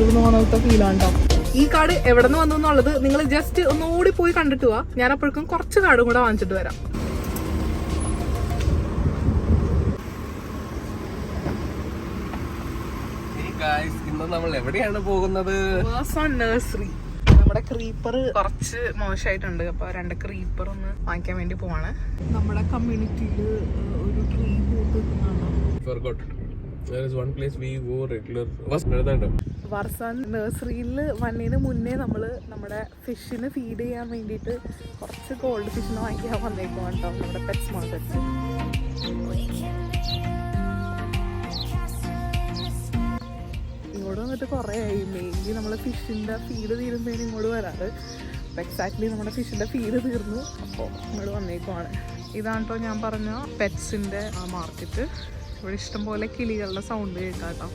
തീർന്നു പോണത്തെ ഫീലാണ്ടോ. ഈ കാർഡ് എവിടെ നിന്ന് വന്നു എന്നുള്ളത് നിങ്ങൾ ജസ്റ്റ് ഒന്നുകൂടി പോയി കണ്ടിട്ട് പോവാ. ഞാൻ അപ്പോഴേക്കും കുറച്ച് കാർഡും കൂടെ വാങ്ങിച്ചിട്ട് വരാം. ഇന്ന് നമ്മൾ എവിടെയാണ് പോകുന്നത്? നഴ്സറി. നമ്മുടെ ക്രീപ്പർ കുറച്ച് മോശമായിട്ടുണ്ട്, അപ്പൊ 2 ക്രീപ്പർ ഒന്ന് വാങ്ങിക്കാൻ വേണ്ടി പോവാണ്. നമ്മുടെ കമ്മ്യൂണിറ്റിയിൽ ഒരു ട്രീ വർസാൻ നഴ്സറിയിൽ വന്നതിന് മുന്നേ നമ്മള് നമ്മുടെ ഫിഷിന് ഫീഡ് ചെയ്യാൻ വേണ്ടിയിട്ട് കുറച്ച് ഗോൾഡ് ഫിഷിനെ വാങ്ങിക്കാൻ വന്നേക്കും കേട്ടോ, നമ്മുടെ പെറ്റ്സ് മാർക്കറ്റ്. ഇങ്ങോട്ട് വന്നിട്ട് കുറേ ആയി. മെയിൻലി നമ്മൾ ഫിഷിൻ്റെ ഫീഡ് തീരുമ്പോഴേനും ഇങ്ങോട്ട് വരാറ്. അപ്പോൾ എക്സാക്ട്ലി നമ്മുടെ ഫിഷിൻ്റെ ഫീഡ് തീർന്നു, അപ്പോൾ ഇങ്ങോട്ട് വന്നേക്കുവാണ്. ഇതാണ് കേട്ടോ ഞാൻ പറഞ്ഞ പെറ്റ്സിൻ്റെ ആ മാർക്കറ്റ്. ഇവിടെ ഇഷ്ടംപോലെ കിളികളുടെ സൗണ്ട് കേൾക്കാം കേട്ടോ.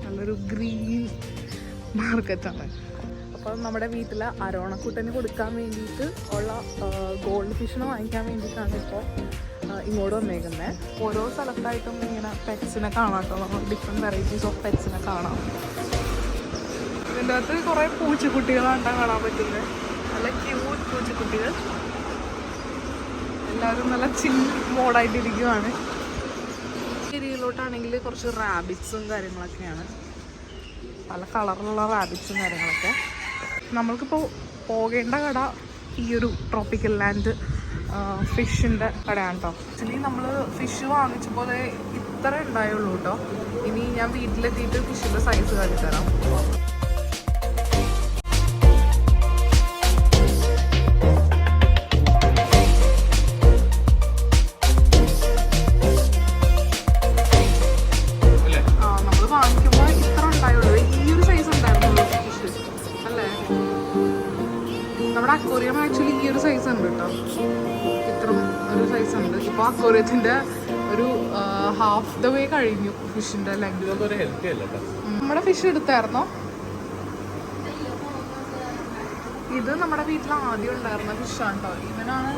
നല്ലൊരു ഗ്രീൻ മാർക്കറ്റാണ്. അപ്പോൾ നമ്മുടെ വീട്ടിലെ അരോണക്കുട്ടന് കൊടുക്കാൻ വേണ്ടിയിട്ട് ഉള്ള ഗോൾഡ് ഫിഷിനെ വാങ്ങിക്കാൻ വേണ്ടിയിട്ടാണ് ഇപ്പോൾ ഇങ്ങോട്ട് വന്നേക്കുന്നത്. ഓരോ സ്ഥലത്തായിട്ടും ഇങ്ങനെ പെറ്റ്സിനെ കാണാം കേട്ടോ. നമ്മൾ ഡിഫറെൻറ്റ് വെറൈറ്റീസ് ഓഫ് പെറ്റ്സിനെ കാണാം. ഇതിൻ്റെ അകത്ത് കുറേ പൂച്ചക്കുട്ടികളാണ് കാണാൻ പറ്റുന്നത്. നല്ല ക്യൂട്ട് പൂച്ചക്കുട്ടികൾ. എല്ലാവരും നല്ല ചിൽ മോഡായിട്ടിരിക്കുവാണ്. ഏരിയയിലോട്ടാണെങ്കിൽ കുറച്ച് റാബിറ്റ്സും കാര്യങ്ങളൊക്കെയാണ്. പല കളറിലുള്ള റാബിറ്റ്സും കാര്യങ്ങളൊക്കെ. നമ്മൾക്കിപ്പോൾ പോകേണ്ട കട ഈ ഒരു ട്രോപ്പിക്കൽ ലാൻഡ് ഫിഷിൻ്റെ കടയാണ് കേട്ടോ. ആക്ച്വലി നമ്മൾ ഫിഷ് വാങ്ങിച്ചപ്പോൾ ഇത്ര ഉണ്ടായുള്ളൂ കേട്ടോ. ഇനി ഞാൻ വീട്ടിലെത്തിയിട്ട് ഫിഷിൻ്റെ സൈസ് കാണിത്തരാം. നമ്മൾ വാങ്ങിക്കുമ്പോൾ ഇത്ര ഉണ്ടായുള്ളൂ. ഈ ഒരു സൈസ് ഉണ്ടായിരുന്നുള്ളൂ ഫിഷ് അല്ലേ. നമ്മുടെ അക്വേറിയം ആക്ച്വലി ഈ ഒരു സൈസ് ഉണ്ട് കേട്ടോ. ഇത്ര ഒരു സൈസ് ഉണ്ട്. ഇപ്പോൾ അക്വേറിയത്തിൻ്റെ ഒരു ഹാഫ് ദ വേ കഴിഞ്ഞു ഫിഷിൻ്റെ ലെങ്ത്. നമ്മുടെ ഫിഷ് എടുത്തായിരുന്നോ? ഇത് നമ്മുടെ വീട്ടിൽ ആദ്യം ഉണ്ടായിരുന്ന ഫിഷാണ് കേട്ടോ. ഇവനാണ്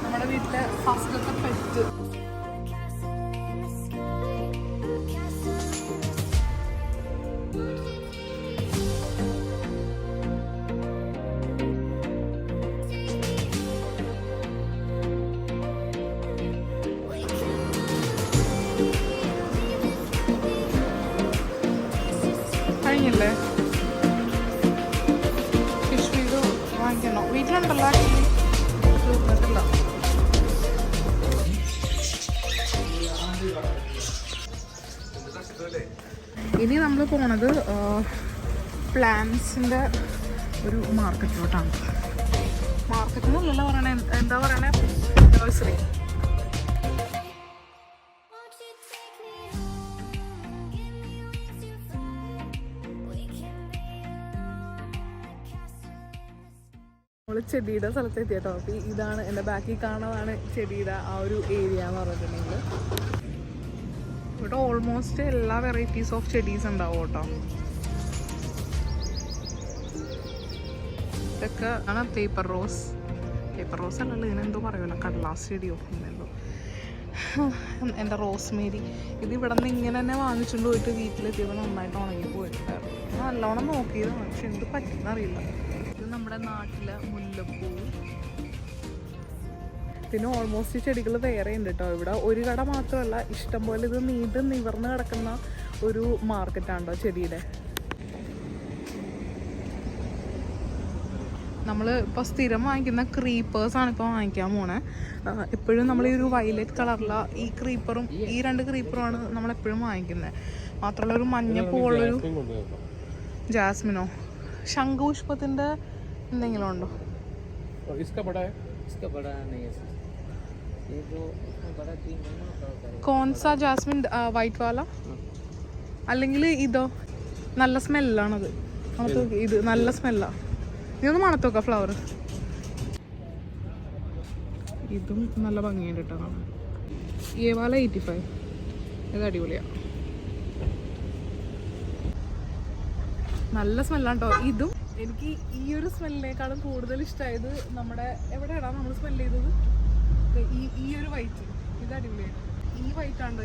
നമ്മുടെ വീട്ടിലെ ഫസ്റ്റത്തെ പെറ്റ്. കഴിഞ്ഞല്ലേ? ഫിഷ് ഫീഡ് വാങ്ങിക്കണോ? വീട്ടിലുണ്ടല്ലോ ആക്ച്വലി, തീർന്നിട്ടില്ല. ഇനി നമ്മൾ പോണത് പ്ലാന്റ്സിൻ്റെ ഒരു മാർക്കറ്റിലോട്ടാണ്. മാർക്കറ്റിനല്ലല്ലോ പറയണേ, എന്താ പറയണേ, നഴ്സറി. നമ്മൾ ചെടിയുടെ സ്ഥലത്തെത്തി കേട്ടോ. അപ്പോൾ ഇതാണ് എൻ്റെ ബാക്കിൽ കാണുന്നതാണ് ചെടിയുടെ ആ ഒരു ഏരിയ എന്ന് പറഞ്ഞിട്ടുണ്ടെങ്കിൽ. ഇവിടെ ഓൾമോസ്റ്റ് എല്ലാ വെറൈറ്റീസ് ഓഫ് ചെടീസ് ഉണ്ടാവും കേട്ടോ. ഇതൊക്കെ ആണ് പേപ്പർ റോസ്. പേപ്പർ റോസ് അല്ലല്ലോ, ഇതിനെന്തോ പറയുമല്ലോ, കടലാസ് ചെടിയോ ഇങ്ങനെന്തോ. എൻ്റെ റോസ്മേരി ഇത് ഇവിടെ നിന്ന് ഇങ്ങനെ തന്നെ വാങ്ങിച്ചുകൊണ്ട് പോയിട്ട് വീട്ടിലെത്തിയപ്പോൾ നന്നായിട്ട് ഉണങ്ങി പോയിട്ടുണ്ടായിരുന്നു. നല്ലോണം നോക്കിയതാണ്, പക്ഷെ എന്ത് പറ്റുന്നറിയില്ല. ഇത് നമ്മുടെ നാട്ടിലെ മുല്ലപ്പൂ. പിന്നെ ഓൾമോസ്റ്റ് ചെടികൾ വേറെ ഉണ്ട് കേട്ടോ. ഇവിടെ ഒരു കട മാത്രമല്ല, ഇഷ്ടംപോലെ ഇത് നീണ്ട് നിവർന്ന് കിടക്കുന്ന ഒരു മാർക്കറ്റാണ് കേട്ടോ ചെടിയുടെ. നമ്മൾ ഇപ്പോൾ സ്ഥിരം വാങ്ങിക്കുന്ന ക്രീപ്പേഴ്സാണ് ഇപ്പോൾ വാങ്ങിക്കാൻ പോണേ. എപ്പോഴും നമ്മൾ ഈ ഒരു വയലറ്റ് കളറിലുള്ള ഈ ക്രീപ്പറും ഈ 2 ക്രീപ്പറുമാണ് നമ്മളെപ്പോഴും വാങ്ങിക്കുന്നത്. മാത്രമല്ല ഒരു മഞ്ഞപ്പൂവുള്ളൊരു ജാസ്മിനോ ശംഖുപുഷ്പത്തിൻ്റെ എന്തെങ്കിലും ഉണ്ടോ? കോൺസ ജാസ്മിൻ വൈറ്റ് വാല അല്ലെങ്കിൽ ഇതോ? നല്ല സ്മെല്ലാണത്. നമുക്ക് ഇത് നല്ല സ്മെല്ലാണ്. ഇതൊന്ന് മണത്തോക്ക ഫ്ലവർ. ഇതും നല്ല ഭംഗിയുണ്ട് കേട്ടോ കാണാൻ. ഏവാല 85. ഇത് അടിപൊളിയാണ്, നല്ല സ്മെല്ലാണ് കേട്ടോ. ഇതും എനിക്ക് ഈ ഒരു സ്മെല്ലിനേക്കാളും കൂടുതൽ ഇഷ്ടമായത് നമ്മുടെ എവിടെയാണോ നമ്മൾ സ്മെല്ല് ചെയ്തത്, ഈ ഒരു വൈറ്റ്. ഇത് അടിപൊളിയാണ്. ഈ വൈറ്റ് ആണോ?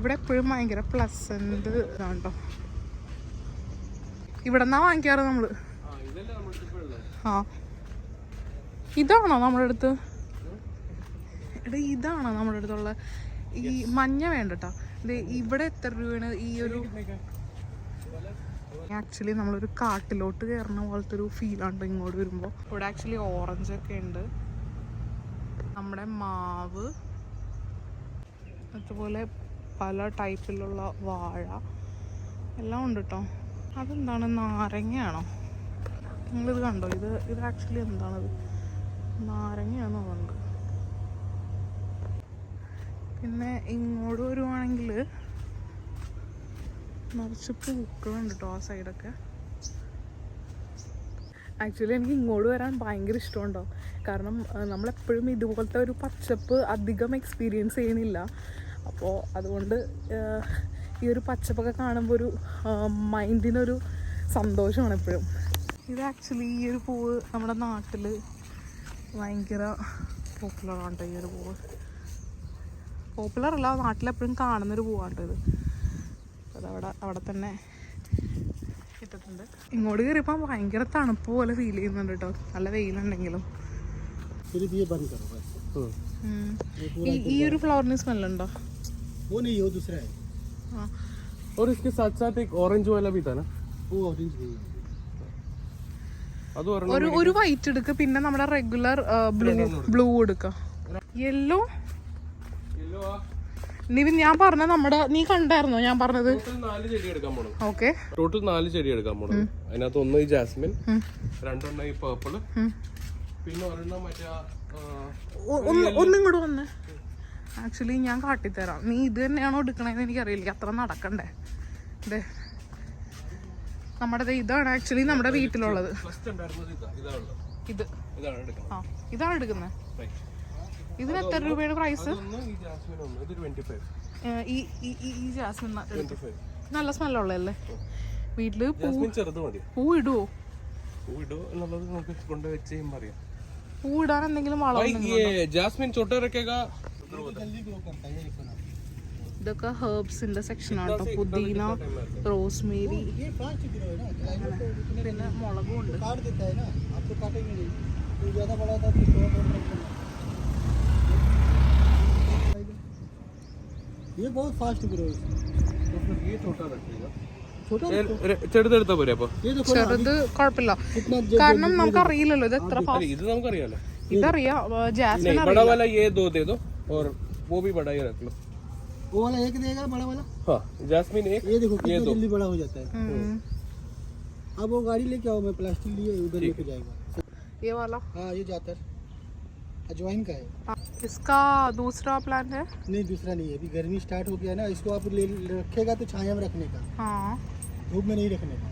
ഇവിടെ എപ്പോഴും ഭയങ്കര പ്ലസന്റ് ഇതാണ് കേട്ടോ. ഇവിടെ നിന്നാ വാങ്ങിക്കാറ് നമ്മള്. ആ ഇതാണോ നമ്മുടെ അടുത്ത്? എടാ ഇതാണോ നമ്മുടെ അടുത്തുള്ള ഈ മഞ്ഞ വേണ്ടട്ടോ. ഇത് ഇവിടെ എത്ര രൂപയാണ് ഈ ഒരു? ആക്ച്വലി നമ്മളൊരു കാട്ടിലോട്ട് കയറുന്ന പോലത്തെ ഒരു ഫീലാണ് ഇങ്ങോട്ട് വരുമ്പോൾ. ഇവിടെ ആക്ച്വലി ഓറഞ്ച് ഒക്കെ ഉണ്ട്, നമ്മുടെ മാവ്, അതുപോലെ പല ടൈപ്പിലുള്ള വാഴ എല്ലാം ഉണ്ട് കേട്ടോ. അതെന്താണ്, നാരങ്ങയാണോ? നിങ്ങളിത് കണ്ടോ? ഇത് ആക്ച്വലി എന്താണത്? നാരങ്ങയാണെന്ന് തോന്നുന്നുണ്ട്. പിന്നെ ഇങ്ങോട്ട് വരുവാണെങ്കിൽ നിറച്ച് പൂക്കളുണ്ട് കേട്ടോ ആ സൈഡൊക്കെ. ആക്ച്വലി എനിക്ക് ഇങ്ങോട്ട് വരാൻ ഭയങ്കര ഇഷ്ടമുണ്ടോ, കാരണം നമ്മളെപ്പോഴും ഇതുപോലത്തെ ഒരു പച്ചപ്പ് അധികം എക്സ്പീരിയൻസ് ചെയ്യണില്ല. അപ്പോൾ അതുകൊണ്ട് ഈ ഒരു പച്ചപ്പൊക്കെ കാണുമ്പോൾ ഒരു മൈൻഡിനൊരു സന്തോഷമാണ് എപ്പോഴും. ഇത് ആക്ച്വലി ഈ ഒരു പൂവ് നമ്മുടെ നാട്ടിൽ ഭയങ്കര പോപ്പുലറാണ് കേട്ടോ. ഈ ഒരു പൂവ് പോപ്പുലർ അല്ല, നാട്ടിലെപ്പോഴും കാണുന്നൊരു പൂവാണ് ഇത്. അവിടെ തന്നെ ഇട്ടിട്ടുണ്ട്. ഇങ്ങോട്ട് കയറിയപ്പോൾ ഭയങ്കര തണുപ്പ് പോലെ ഫീൽ ചെയ്യുന്നുണ്ട് കേട്ടോ, നല്ല വെയിലുണ്ടെങ്കിലും. ഈ ഒരു ഫ്ലവറിന് സ്മെല്ലുണ്ടോ? और इसके साथ साथ एक ऑरेंज वाला भी था ना, वो ऑरेंज भी है. ഒരു വൈറ്റ് എടുക്കുക, പിന്നെ നമ്മുടെ റെഗുലർ ബ്ലൂ എടുക്കുക. യെല്ലോ നിവിൻ, ഞാൻ പറഞ്ഞ നമ്മുടെ, നീ കണ്ടായിരുന്നോ ഞാൻ പറഞ്ഞത്? ഓക്കെ, ടോട്ടൽ 4 ചെടി എടുക്കാൻ പോണത്. അതിനകത്ത് ഒന്ന് ഈ ജാസ്മിൻ, രണ്ടെണ്ണം ഈ പേർപ്പിള്, പിന്നെ ഒരെണ്ണം മറ്റേ ഒന്നിങ്ങോട്ട് വന്നേ. ആക്ച്വലി ഞാൻ കാട്ടിത്തരാം. നീ ഇത് തന്നെയാണോ എടുക്കണേന്ന് എനിക്കറിയില്ല, അത്ര നടക്കണ്ടേ. ഇതേ നമ്മുടെ ഇതാണ് ആക്ച്വലി നമ്മുടെ വീട്ടിലുള്ളത്. ഇതാണ് എടുക്കുന്നത്. ഇതിന് എത്ര രൂപയുടെ പ്രൈസ്? ഈ ജാസ്മിൻ നല്ല സ്മെല്ലുള്ളതല്ലേ? വീട്ടില് പൂ ഇടുവോ? പൂ ഇടാൻ എന്തെങ്കിലും വളം? ഇതൊക്കെ ഹെർബ്സിന്റെ സെക്ഷനാണ് കേട്ടോ. പുദീന, റോസ്മേരി, പിന്നെ മുളകും ഉണ്ട്. ചെറുതെടുത്താ പോരെ? അപ്പൊ ചെറുത് കുഴപ്പമില്ല, കാരണം നമുക്ക് അറിയില്ലല്ലോ ഇത് എത്ര. ഇത് നമുക്കറിയാലോ, ഇതറിയാം. ജാസ്മിൻ बड़ा वाला ये 2 दे दो और वो भी बड़ा ही रख लो. वो वाला एक देगा बड़ा वाला? हाँ, जैस्मिन एक, ये देखो कितना जल्दी बड़ा हो जाता है. अब वो गाड़ी लेके आओ, मैं प्लास्टिक लिए उधर लेके जाएगा. ये वाला? हाँ, ये जातर अजवाइन का है. इसका दूसरा प्लान है? नहीं, दूसरा नहीं है. अभी गर्मी स्टार्ट हो गया ना, इसको आप ले रखेगा तो छाया में रखने का. हाँ, धूप में नहीं रखने का.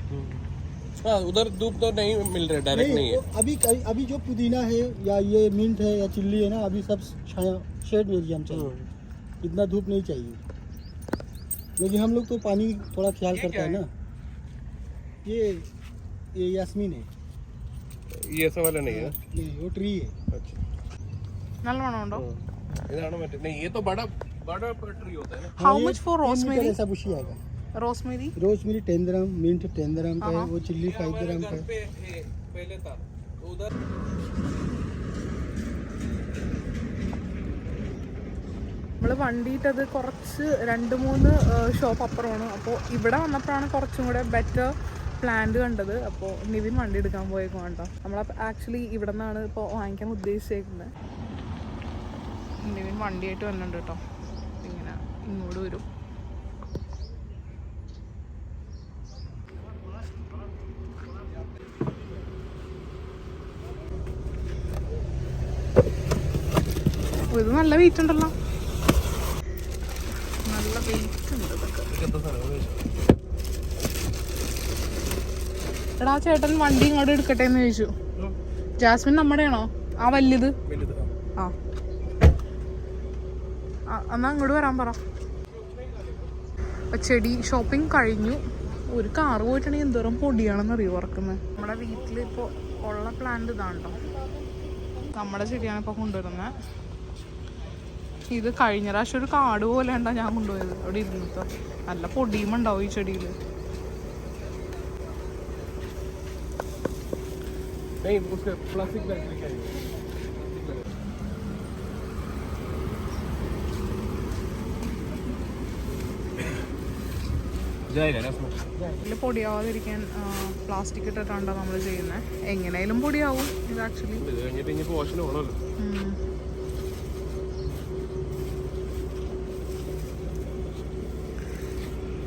हाँ, उधर धूप तो नहीं मिल रहा, डायरेक्ट नहीं है. अभी जो पुदीना है या ये मिंट है या चिल्ली है ना, अभी सब छाया शेड एरिया में चाहिए. इतना धूप नहीं चाहिए. लेकिन हम लोग तो पानी थोड़ा ख्याल करता है ना. ये यास्मीन है. ये सब वाला नहीं है? नहीं, वो ट्री है. अच्छा, നല്ല മണമുണ്ടോ? इधर मत नहीं, ये तो बड़ा बड़ा ट्री होता है ना. How much for rosemary? ऐसा बुशी आएगा. रोजमेरी 10 ग्राम, मिंट 10 ग्राम का है, वो चिल्ली 5 ग्राम का है. पहले था उधर. നമ്മൾ വണ്ടിയിട്ടത് കുറച്ച് 2-3 ഷോപ്പ് അപ്പുറമാണ്. അപ്പോൾ ഇവിടെ വന്നപ്പോഴാണ് കുറച്ചും കൂടെ ബെറ്റർ പ്ലാന്റ് കണ്ടത്. അപ്പോൾ നിവിൻ വണ്ടി എടുക്കാൻ പോയേക്കും കേട്ടോ. നമ്മൾ ആക്ച്വലി ഇവിടെ നിന്നാണ് ഇപ്പോൾ വാങ്ങിക്കാൻ ഉദ്ദേശിച്ചേക്കുന്നത്. നിവിൻ വണ്ടിയായിട്ട് വന്നിട്ടുണ്ട് കേട്ടോ. ഇങ്ങനെ ഇങ്ങോട്ട് വരും. ഇത് നല്ല വെയിറ്റ് ഉണ്ടല്ലോ, നല്ല വെയിറ്റ് ഉണ്ട് ഇതൊക്കെ. എടാ ചേട്ടൻ വണ്ടി ഇങ്ങോട്ട് എടുക്കട്ടെ എന്ന് ചോദിച്ചു. ജാസ്മിൻ നമ്മുടെയാണോ ആ വലുത്? ആ, എന്നാ അങ്ങോട്ട് വരാൻ പറ. ചെടി ഷോപ്പിംഗ് കഴിഞ്ഞു. ഒരു കാറ് പോയിട്ടുണ്ടെങ്കിൽ എന്തോരം പൊടിയാണെന്ന് അറിയോ വറക്കുന്നത്. നമ്മുടെ വീട്ടിൽ ഇപ്പോൾ ഉള്ള പ്ലാന്റ് ഇതാണ് കേട്ടോ. നമ്മുടെ ചെടിയാണ് ഇപ്പോൾ കൊണ്ടുവരുന്നത്. ഇത് കഴിഞ്ഞ പ്രാവശ്യം ഒരു കാട് പോലെ ഉണ്ടാ ഞാൻ കൊണ്ടുപോയത് അവിടെ ഇരുന്നിട്ട്. നല്ല പൊടിയും ഉണ്ടാവും ഈ ചെടിയിൽ. प्लास्टिक बैग लेके आइए. जाएगा ना उसमें. ഇതിൽ പൊടിയാവാതിരിക്കാൻ പ്ലാസ്റ്റിക് ഇട്ടിട്ടാണ് നമ്മൾ ചെയ്യുന്നത്. എങ്ങനെയായാലും പൊടിയാവും ഇത് ആക്ച്വലി. ഇത് കഴിഞ്ഞിട്ട് ഇനി വാഷിന് പോകണമല്ലോ.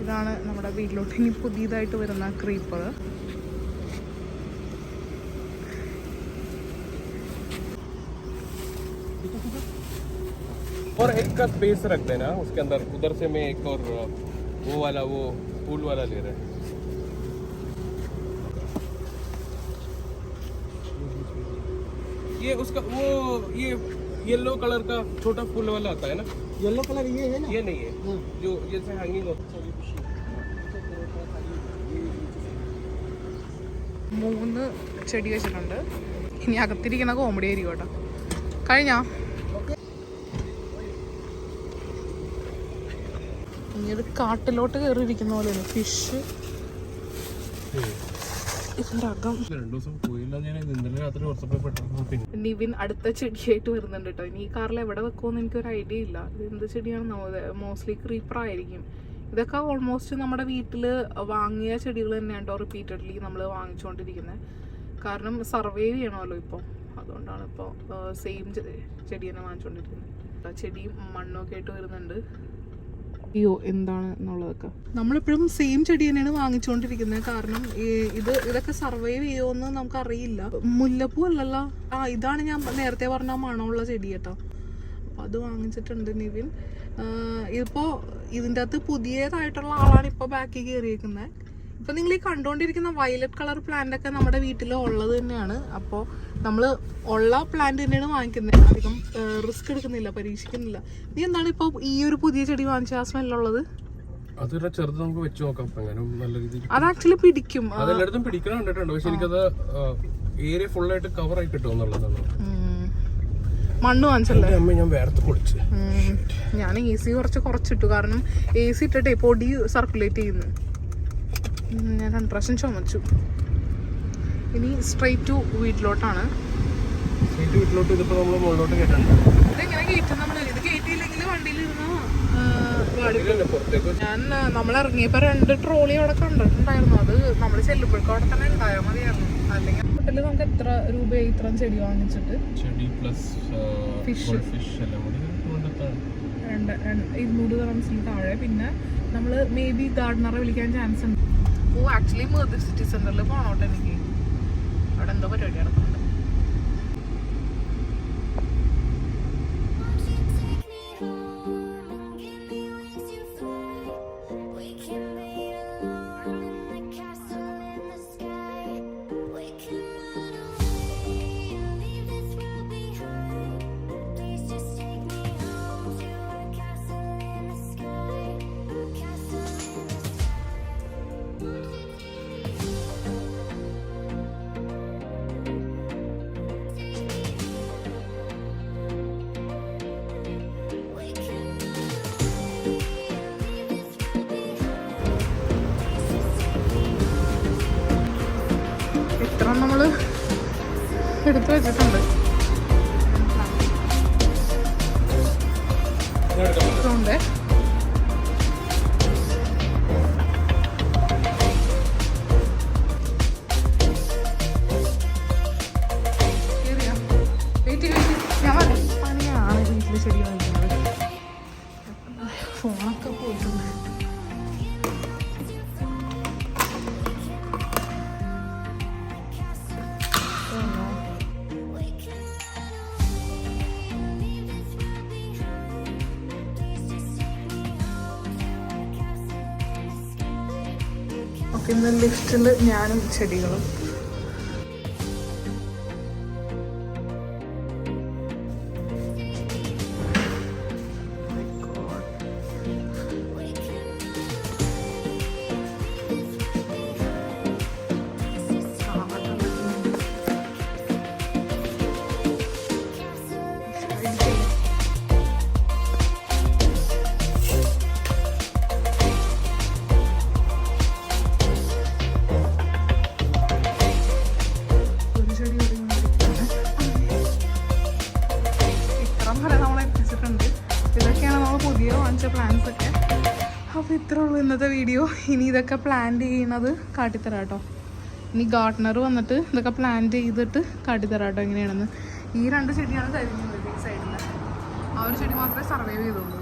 ഇതാണ് നമ്മുടെ വീട്ടിലോട്ട് ഇനി പുതിയതായിട്ട് വരുന്ന ക്രീപ്പർ. और एक का स्पेस रखते हैं ना उसके अंदर. उधर से मैं एक और वो वाला वो फूल वाला ले रहे हैं. ये उसका वो ये येलो कलर का छोटा फूल वाला आता है ना. येलो कलर ये है ना? ये नहीं है जो जैसे हैंगिंग होता है. 3 ചെടി വെച്ചിട്ടുണ്ട്. ഇനി അകത്തിരിക്കുന്ന കോമഡി ആയിരിക്കും കേട്ടോ. കഴിഞ്ഞാ ഇനി കാട്ടിലോട്ട് കയറിയിരിക്കുന്ന പോലെയാണ് ഫിഷ്. ഇതിനകം നിവിൻ അടുത്ത ചെടിയായിട്ട് വരുന്നുണ്ട് കേട്ടോ. ഇനി ഈ കാറിൽ എവിടെ വെക്കുമെന്ന് എനിക്കൊരു ഐഡിയ ഇല്ല. ഇത് എന്ത് ചെടിയാണ്? മോസ്റ്റ്ലി ക്രീപ്പർ ആയിരിക്കും. ഇതൊക്കെ ഓൾമോസ്റ്റ് നമ്മുടെ വീട്ടിൽ വാങ്ങിയ ചെടികൾ തന്നെയാണ് കേട്ടോ റിപ്പീറ്റഡ്ലി നമ്മൾ വാങ്ങിച്ചുകൊണ്ടിരിക്കുന്നത്. കാരണം സർവൈവ് ചെയ്യണമല്ലോ ഇപ്പോൾ. അതുകൊണ്ടാണ് ഇപ്പോൾ സെയിം ചെടി തന്നെ വാങ്ങിച്ചുകൊണ്ടിരിക്കുന്നത്. ചെടിയും മണ്ണൊക്കെ ആയിട്ട് വരുന്നുണ്ട്. അയ്യോ എന്താണ് എന്നുള്ളതൊക്കെ നമ്മളെപ്പോഴും സെയിം ചെടി തന്നെയാണ് വാങ്ങിച്ചുകൊണ്ടിരിക്കുന്നത്. കാരണം ഇതൊക്കെ സർവൈവ് ചെയ്യുമോയെന്ന് നമുക്കറിയില്ല. മുല്ലപ്പൂ അല്ലല്ലോ. ഇതാണ് ഞാൻ നേരത്തെ പറഞ്ഞ മണമുള്ള ചെടി കേട്ടോ. അപ്പോൾ അത് വാങ്ങിച്ചിട്ടുണ്ട് നിവിൻ. ഇതിപ്പോൾ ഇതിൻ്റെ അകത്ത് പുതിയതായിട്ടുള്ള ആളാണ് ഇപ്പോൾ ബാക്കിൽ കയറിയിരിക്കുന്നത്. ഇപ്പോൾ നിങ്ങൾ ഈ കണ്ടുകൊണ്ടിരിക്കുന്ന വയലറ്റ് കളർ പ്ലാന്റ് ഒക്കെ നമ്മുടെ വീട്ടിൽ ഉള്ളത് തന്നെയാണ്. അപ്പോൾ നമ്മൾ ഉള്ള പ്ലാന്റ് തന്നെയാണ് വാങ്ങിക്കുന്നത്. അധികം റിസ്ക് എടുക്കുന്നില്ല, പരീക്ഷിക്കുന്നില്ല. നീ എന്താണ് ഇപ്പോൾ ഈ ഒരു പുതിയ ചെടി വാങ്ങിച്ച ആ സ്മെല്ലുള്ളത്? ചെറുത് നമുക്ക് വെച്ച് നോക്കാം. നല്ല രീതിയിൽ അത് ആക്ച്വലി പിടിക്കും. അതെല്ലായിടത്തും പിടിക്കണം കണ്ടിട്ടുണ്ട്. പക്ഷെ എനിക്കത് ഏരിയ ഫുള്ളായിട്ട് കവർ ആയി കിട്ടും എന്നുള്ളതാണ്. മണ്ണ് വാങ്ങിച്ചല്ലേ? അമ്മ ഞാൻ വേർത്ത് കുളിച്ച്. ഞാൻ AC കുറച്ചിട്ടു. കാരണം AC ഇട്ടിട്ടേ പൊടി സർക്കുലേറ്റ് ചെയ്യുന്നു. ഞാൻ 2 പ്രാവശ്യം ചുമച്ചു. ഇനി സ്ട്രെയിറ്റ് ടു വീട്ടിലോട്ടാണ്. ഇതിപ്പോ നമ്മൾ മുകളിലോട്ട് കേട്ടുണ്ട്. ഇതെങ്ങനെ കയറ്റും നമ്മൾ? ഇത് കയറ്റിയില്ലെങ്കിൽ വണ്ടിയിലിരുന്ന ഞാൻ നമ്മൾ ഇറങ്ങിയപ്പോൾ 2 ട്രോളി അവിടെ കണ്ടിട്ടുണ്ടായിരുന്നു. അത് നമ്മൾ ചെല്ലുമ്പോഴേക്കും അവിടെ തന്നെ ഉണ്ടായാൽ മതിയായിരുന്നു. അല്ലെങ്കിൽ ഹോട്ടലിൽ നമുക്ക് എത്ര രൂപയായി ഇത്രയും ചെടി വാങ്ങിച്ചിട്ട്? ചെടി പ്ലസ് ഫിഷ് എല്ലാം കൂടി 200 dirhamsന് താഴെ. പിന്നെ നമ്മൾ മേ ബി ഗാർഡനറെ വിളിക്കാൻ ചാൻസ് ഉണ്ട്. ആക്ച്വലി മേദി സിറ്റി സെന്ററിൽ പോകണോട്ടെ എനിക്ക്. അവിടെ എന്തോ പരിപാടി നടക്കുന്നുണ്ട്. നമ്മൾ എടുത്തു വെച്ചിട്ടുണ്ട്. ഉണ്ട് പണിയാണ് വീട്ടിൽ ചെടി വാങ്ങിക്കുന്നത്. ഫോണൊക്കെ പോയിട്ടുണ്ട്. ഇന്ന് ലിഫ്റ്റിൽ ഞാനും ചെടികളും. ഇത്രേ ഉള്ളൂ ഇന്നത്തെ വീഡിയോ. ഇനി ഇതൊക്കെ പ്ലാൻ ചെയ്യണത് കാട്ടിത്തരാം കേട്ടോ. ഇനി ഗാർഡനർ വന്നിട്ട് ഇതൊക്കെ പ്ലാൻ ചെയ്തിട്ട് കാട്ടിത്തരാം കേട്ടോ എങ്ങനെയാണെന്ന്. ഈ 2 ചെടിയാണ് കരിഞ്ഞത് ഈ സൈഡിൽ. ആ ഒരു ചെടി മാത്രമേ സർവൈവ് ചെയ്തുള്ളൂ.